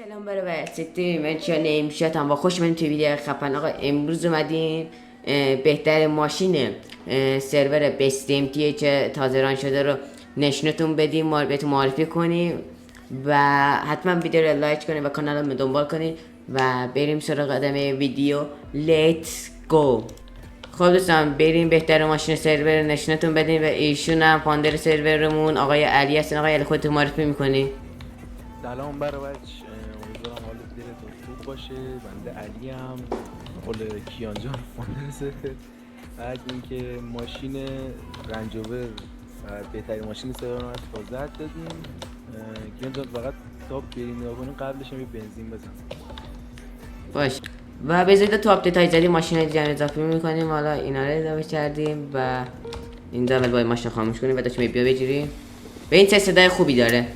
سلام برای برسیدی من چیانه امشب با خوش من توی ویدیو خفن. آقا امروز اومدیم بهتر ماشین سرور بست امتیه که تازه ران شده رو نشونتون بدیم، بهتون معرفی کنیم و حتما ویدیو رو لایک کنید و کانال رو دنبال کنید و بریم سراغ ادامه ویدیو. لیتس گو. خب دوستان بریم بهتر ماشین سرور رو نشونتون بدیم و ایشون هم فاندر سرورمون آقای علی هستن. آقای علی خودتون معرفی میکنی؟ سلام برای امیدوارم حالت دلتون خوب باشه. بنده علی هم قول کیانجان فاندر بعد اینکه ماشین رنجوور بهترین ماشین سرور رو از بازد دادیم. کیانجان فقط تاپ بریم نگاه کنیم، قبلش هم یه بنزین بزن باش و به ضد تو آپدیت های جدید ماشین دیگه اضافه میکنیم. حالا اینا رو اضافه کردیم و این دول باید ماشین خاموش کنیم و داشتیم بیا بگیریم. به این صدای خوبی داره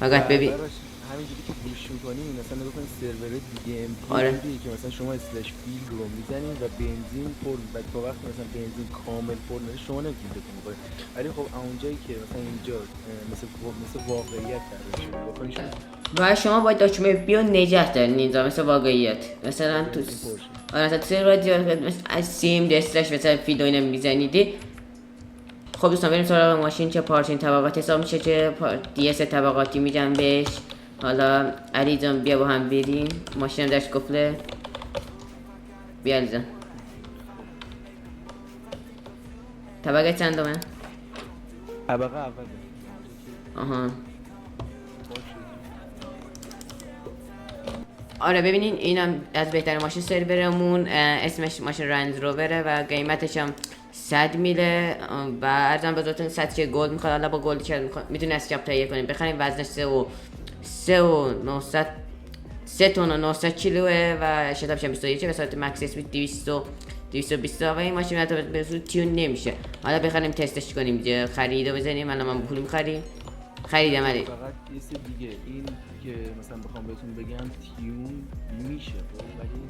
فقط ببین. براش همینجوری که گوش میکنیم مثلا نگاه کنید سرور دیگه آره. امتیه که مثلا شما اسلش بیل رو میزنید و بنزین پر و تا وقتی مثلا بنزین کامل پر نشه شما نمیتونید بکنید. ولی خب اونجایی که مثلا اینجا مثل واقعیت درش بکنید و شما باید داشتیم بیا نجات دارین اینجا مثل واقعیت. مثلا تو آره مثلا تو رادیو از سیم دستش مثلا فیدو اینو میزنیدی. خب دوستان بریم سراغ ماشین. چه پارچین طبقات حساب میشه، چه دی اس طبقاتی میگن بهش. حالا علی جان بیا با هم بریم. ماشین داشت قفله. بیا علی جان. طبقه چندمه؟ طبقه اوله. آها. آره ببینین اینم از بهترین ماشین سرورمون. اسمش ماشین رنج رووره و قیمتش هم 100 میله و ارزم بزرگتون 100 چه گلد میخواد. حالا با گلد چه میتونی اسکاپ تهیه کنیم بخریم. وزنش 3 تن و 900 کیلوه و شتابش هم 21 به صورت مکس اسپید 220 و این ماشین حتی به صورت تیون نمیشه. حالا بخریم تستش کنیم دیگه. خریدو بزنیم. الان من پول میخریم. خریدم علی. فقط یه چیز دیگه این که مثلا بخوام بهتون بگم تیون میشه ولی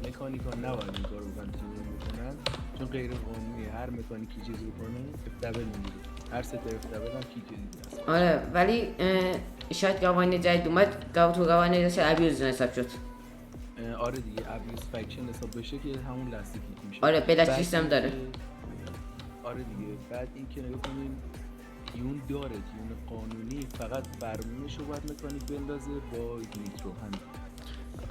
مکانیکا نباید این کارو بکنن، تیون بکنن چون غیر قانونیه. هر مکانیکی چیزی بکنه افتبل میگیره. هر سه تا افتبل هم کیک دیگه است. آره ولی شاید قوانین جدید اومد. تو قوانین جدید ابیوز حساب شد. آره دیگه ابیوز فکشن حساب بشه که همون لاستیک میشه. آره بلاک سیستم داره. آره دیگه بعد اینکه نگاه کنیم تیون داره، تیون قانونی فقط فرمونش رو باید مکانیک بندازه با نیترو همین.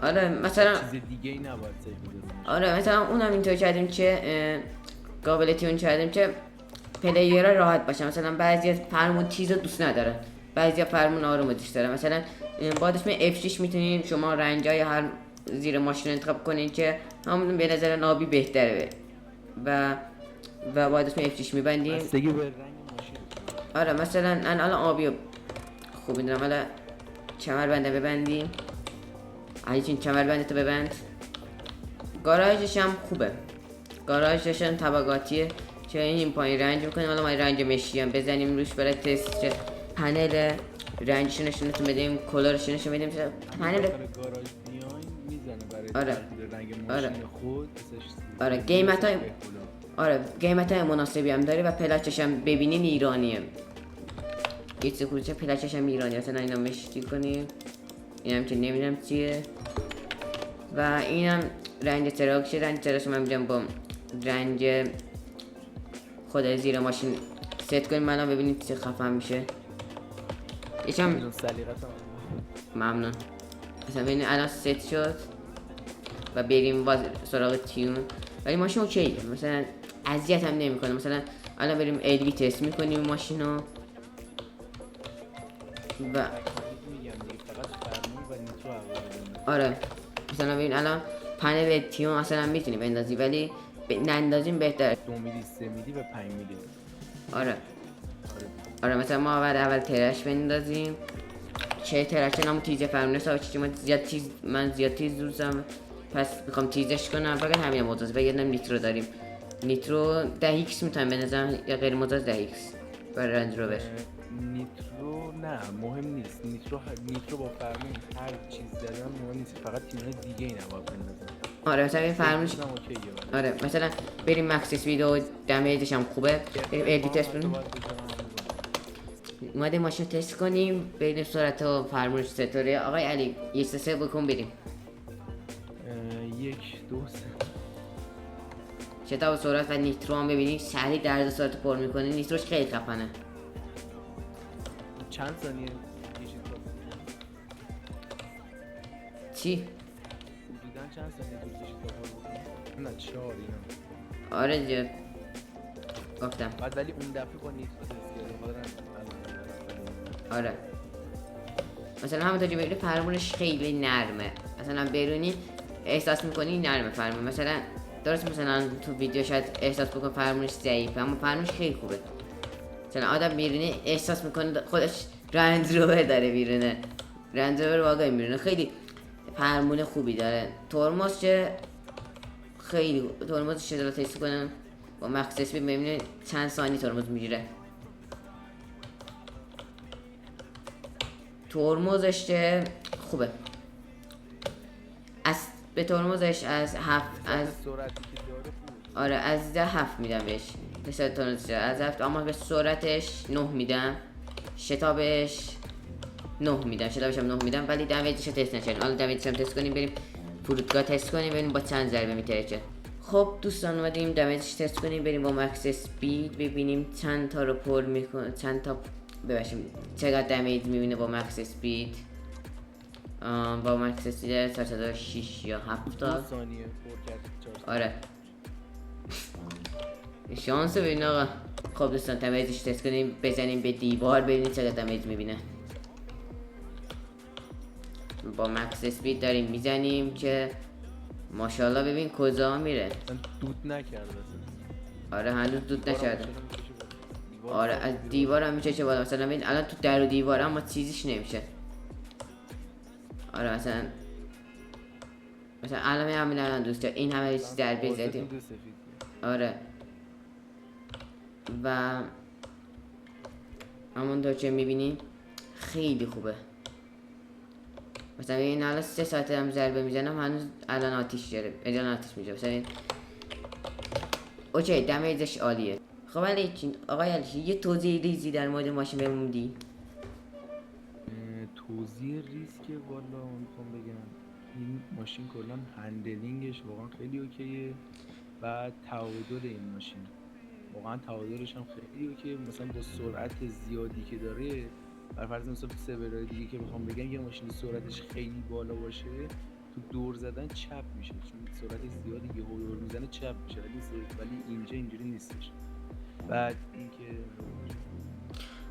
آره مثلا چیز دیگه ای نباید سیف بذاریم. آره مثلا اونم اینطور کردیم که قابل تیون کردیم که پلیرها راحت باشه. مثلا بعضی از فرمون تیز رو دوست ندارن، بعضی از فرمون آروم دوست دارن. مثلا با داشتم F6 میتونیم شما رنجای هر زیر ماشین انتخاب کنین که همون به نظر نابی بهتره و با داشتم F6 میبندیم. بستگی به رنگ ماشین. آره مثلا الان آبی خوب میدونم. حالا کمر بنده ببندیم. علیچین کمر بنده تو ببند. گاراژش هم خوبه. گاراژش هم طبقاتیه که این پایین رنج میکنیم. حالا ما رنج مشی هم بزنیم روش برای تست که پنل رنجش نشونتون بدیم، کلرش نشون بدیم. پنل گاراژ بیاین میزنه برای تغییر رنگ ماشین خود. آره قیمت های مناسبی هم داره و پلاچش هم ببینین ایرانیه. گیتس کوچه پلاچش هم ایرانیه. مثلا اینا مشتی کنیم. اینم که نمیدونم چیه و اینم رنج تراکش. رنج تراکش من میگم با رنج خود زیر ماشین ست کنیم. الان ببینید چه خفن میشه. یکم ممنون. مثلا ببینید الان ست شد و بریم سراغ تیون. ولی ماشین اوکیه، مثلا اذیت هم نمیکنه. مثلا الان بریم ادوی تست میکنیم ماشینو و آره مثلا ببین الان پنل تیون مثلا میتونی بندازی ولی نندازیم بهتره. 2 میلی 3 میلی و 5 میلی. آره مثلا ما اول ترش بندازیم. چه ترش نمو تیزه فرمونه حساب چی من زیاد تیز دوستم پس میخوام تیزش کنم. فقط همین موضوع و یه دونه نیترو داریم. نیترو 10x میتونم بنازم یا غیر مجاز 10x برای رنج روور. نیترو نه مهم نیست. نیترو با فرمون هر چیز زدن مهم نیست. فقط تیم‌های دیگه ای نباید بندازن. آره مثلا این فرمونش آره مثلا بریم مکس اسپید و دمیجش هم خوبه. بریم ادیت تست کنیم. اومده ماشین تست کنیم ببینیم سرعت و فرمونش چطوره. آقای علی 1 2 3 بکن بریم. 1 2 3 شتاب سرعت و نیترو هم ببینیم سریع درجه سرعت پر میکنه. نیتروش خیلی خفنه. چند ثانیه یه چیز چی؟ حدوداً چند ثانیه طول کشید تا پر بکنه؟ نه 4 اینا. آره دیگه گفتم. بعد ولی اون دفعه با نیترو تست کردم. آره مثلا همونطور که ببینی فرمونش خیلی نرمه. مثلا برونی احساس میکنی نرمه فرمون. مثلا درست مثلا تو ویدیو شاید احساس بکن فرمونش ضعیفه اما فرمونش خیلی خوبه. مثلا آدم میرونه احساس میکنه خودش رنج روور داره میرونه. رنج روور واقعا میرونه. خیلی فرمون خوبی داره. ترمز چه خیلی ترمزش رو تست کنم با مکس اسپید ببینید چند ثانیه ترمز میگیره. ترمزش چه خوبه. از به ترمزش از 7 از سرعتی که داره خوبه. آره از 10 7 میدم بهش. مثلا ترمزش از 7 اما به سرعتش 9 میدم. شتابش 9 میدم. شتابش هم 9 میدم ولی دمیجش تست نشه. حالا دمیجش هم تست کنیم بریم فرودگاه تست کنیم ببینیم با چند ضربه میترکه. خب دوستان اومدیم دمیجش تست کنیم بریم با مکس اسپید ببینیم چند تا رو پر میکنه چند تا ببخشید چقدر دمیج میبینه با مکس اسپید. با مکس اسپید 406 یا 7 تا 2 ثانیه پر کرد 4 آره شانس ببین آقا. خب دوستان دمیجش تست کنیم بزنیم به دیوار ببینیم چقدر دمیج میبینه. با مکس اسپید داریم میزنیم که ماشاءالله ببین کجا میره. من دود نکرده آره هنوز دود نکرده. آره از دیوار هم میشه چه بالا. مثلا ببین الان تو در و دیوار اما چیزیش نمیشه. آره مثلا الان همین الان دوستا این همه چیز در بزدیم. آره و همونطور که میبینی خیلی خوبه. مثلا این الان 3 ساعت هم ضربه میزنم هنوز الان آتیش داره. الان آتیش میشه. مثلا این اوکی دمیجش عالیه. خب ولی آقای علی یه توضیح ریزی در مورد ماشین بهمون میدی؟ توضیح ریز که والا میخوام بگم این ماشین کلا هندلینگش واقعا خیلی اوکیه. بعد تعادل این ماشین واقعا تعادلش هم خیلی اوکیه. مثلا با سرعت زیادی که داره بر فرض مثلا سورای دیگه که بخوام بگم یه ماشین سرعتش خیلی بالا باشه تو دور زدن چپ میشه چون سرعت زیادی یهو دور میزنه چپ میشه ولی اینجا اینجوری نیستش. بعد اینکه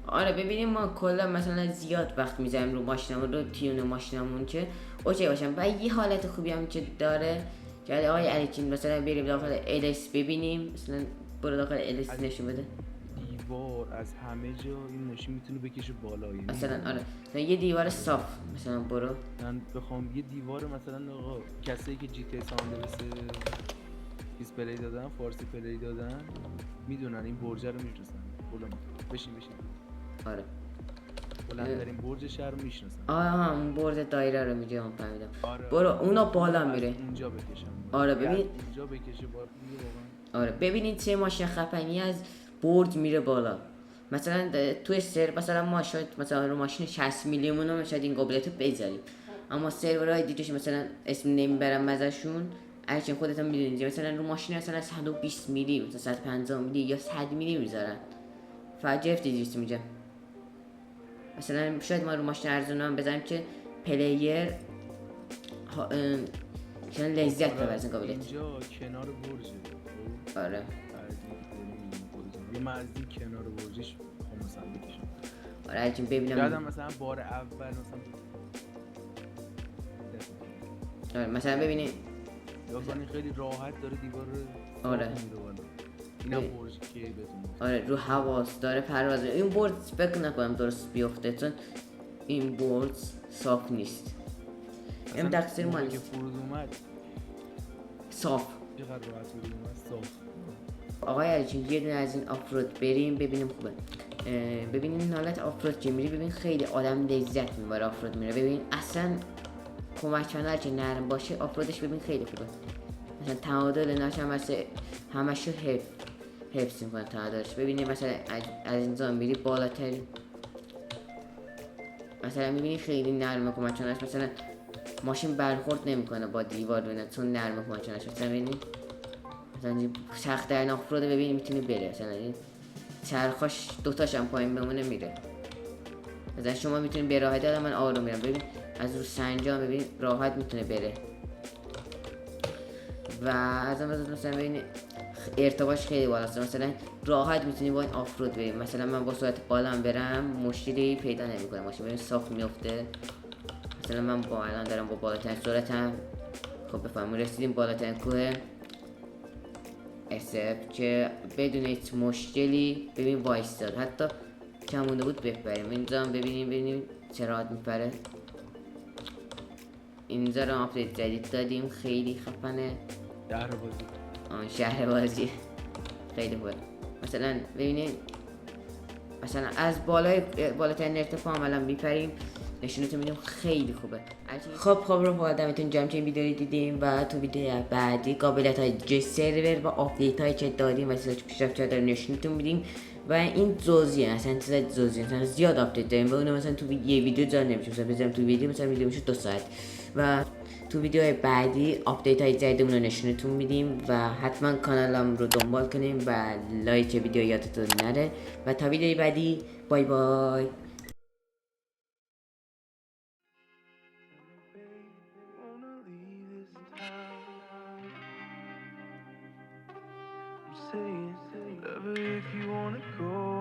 آره ببینیم ما کلا مثلا زیاد وقت میذاریم رو ماشینمون رو تیون ماشینمون که اوکی باشم و یه حالت خوبی هم که داره که آقای علیچین مثلا بریم داخل LS ببینیم. مثلا برو داخل LS نشون بده. دیوار از همه جا این ماشین میتونه بکشه بالا. مثلا آره مثلا یه دیوار صاف مثلا برو من بخوام یه دیوار مثلا آقا کسایی که GTA ساندرس پیس پلی دادن فارسی پلی دادن میدونن این برج رو میشناسن. بشین آره بلندترین برج شهر رو میشناسن. اون برج دایره رو میگه من فهمیدم. آره برو اونا بالا میره. اینجا بکشم. آره ببین اینجا بکشه بالا واقعا. آره ببینید چه ماشین خفنی از برج میره بالا. مثلا توی مثلا ما شاید مثلا رو ماشین 60 میلیون هم شاید این قابلیت رو بذاریم اما سرورهای دیگه مثلا اسم نمیبرم مزشون اگه خودت هم میدونید مثلا رو ماشین مثلا 120 میلی مثلا 150 میلی یا 100 میلی میذارن. فاجعه دیجیست میگم. مثلا شاید ما رو ماشین ارزون هم بذاریم که پلیر چون لذت ببره از این قابلیت. اینجا کنار برجه. آره من از این کنار برجش میخوام مثلا بکشم. آره عجیم ببینم یادم مثلا بار اول مثلا آره مثلا ببینید یعنی خیلی راحت داره دیوار رو آره اینا برج که بهتون آره رو حواس داره پرواز. این برج فکر نکنم درست بیفته چون این برج صاف نیست. این تقصیر ما که فرود اومد صاف چقدر راحت فرود اومد صاف. آقای علیچین یه دونه از این آفرود بریم ببینیم خوبه. ببینین این حالت آفرود که میری ببین خیلی آدم لذت میبره آفرود میره. ببین اصلا کمک چنل که نرم باشه آفرودش ببین خیلی خوبه. مثلا تعادل ناشم مثلا همشو حفظ میکنه تعادلش. ببینید مثلا از این زامبیری بالاتر مثلا میبینی خیلی نرمه کمکانش، مثلا ماشین برخورد نمیکنه با دیوار ببینه چون نرمه کمکانش. مثلا ببینی مثلا سخت در آفرود ببینی میتونی بره، مثلا این چرخاش دوتاش هم پایین بمونه میره. مثلا شما میتونی به راحتی، من آروم میرم ببین از رو سنجا ببین راحت میتونه بره. و از اون مثلا ببین ارتباطش خیلی بالاست، مثلا راحت میتونی با این آفرود بری. مثلا من با سرعت بالام برم مشکلی پیدا نمیکنه، ماشین ببین صاف میفته. مثلا من با الان دارم با بالاترین سرعتم، خب بفهمون رسیدیم بالاترین کوه اسف که بدون هیچ مشکلی ببین وایستاد، حتی کم مونده بود بپریم. اینجا هم ببینیم چه راحت میپره. اینجا رو آپدیت جدید دادیم، خیلی خفنه. شهر بازی شهر بازی خیلی خوبه. مثلا ببینید مثلا از بالاترین ارتفاع عملا میپریم، نشونتون میدیم خیلی خوبه. خب رو دمتون جمع که این ویدیو رو دیدیم و تو ویدیو بعدی قابلیت های جی سرور و آپدیت هایی که داریم و چه پیشرفت داریم نشونتون میدیم. و این جزئیه، اصلا چیز جزئیه، مثلا زیاد آپدیت داریم و اون مثلا تو یه ویدیو جا نمیشه، مثلا بذاریم تو ویدیو، مثلا ویدیو میشه 2 ساعت. و تو ویدیوهای بعدی آپدیت های جدیدمون رو نشونتون میدیم و حتما کانالم رو دنبال کنیم و لایک ویدیو یادتون نره. و تا ویدیوی بعدی بای بای. Say it, love it if you wanna go.